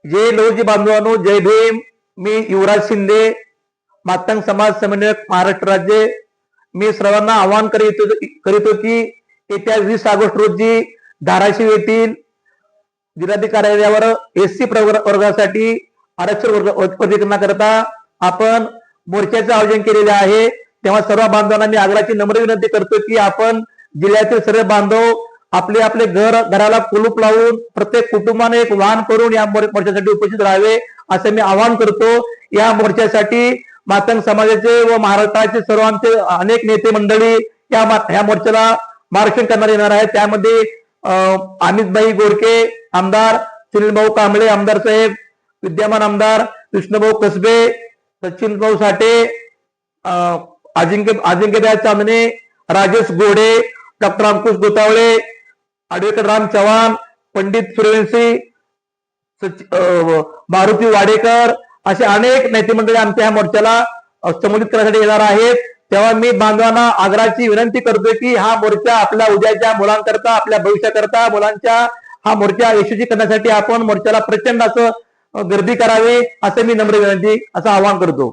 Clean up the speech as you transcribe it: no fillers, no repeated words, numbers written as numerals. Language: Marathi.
जय लवजी बांधवांनो, जय भीम. मी युवराज शिंदे, मातंग समाज समन्वयक, महाराष्ट्र राज्य. मी सर्वांना आवाहन करीतो की येत्या 20 ऑगस्ट रोजी धाराशिव येथील जिल्हाधिकारी कार्यालयावर एससी वर्गासाठी आरक्षण वर्गीकरणाकरता आपण मोर्चाचे आयोजन केलेले आहे. तेव्हा सर्व बांधवांना मी आग्रहाची नम्र विनंती करतो की आपण जिल्ह्यातील सर्व बांधव आपले आपले घराला कुलूप लावून प्रत्येक कुटुंबाने एक वाहन करून या मोर्चासाठी उपस्थित राहावे असे मी आवाहन करतो. या मोर्चासाठी मातंग समाजाचे व महाराष्ट्राचे सर्व आमचे अनेक नेते मंडळी या मोर्चाला मार्गदर्शन करणार येणार आहेत. त्यामध्ये अमितभाई गोडके आमदार, सुनीलभाऊ कांबळे आमदार साहेब, विद्यमान आमदार कृष्णभाऊ कसबे, सचिनभाऊ साठे, अजिंक्यभाई चांदणे, राजेश गोडे, डॉक्टर अंकुश गोतावळे, ॲडव्होकेट राम चव्हाण, पंडित सूर्यवंशी, मारुती वाडेकर असे अनेक नेते मंडळी आमच्या ह्या मोर्चाला संबोधित करण्यासाठी येणार आहेत. तेव्हा मी बांधवांना आग्रहाची विनंती करतोय की हा मोर्चा आपल्या उद्याच्या मुलांकरता, आपल्या भविष्याकरता, मुलांच्या हा मोर्चा यशस्वी करण्यासाठी आपण मोर्चाला प्रचंड असं गर्दी करावी असे मी नम्र विनंती असं आवाहन करतो.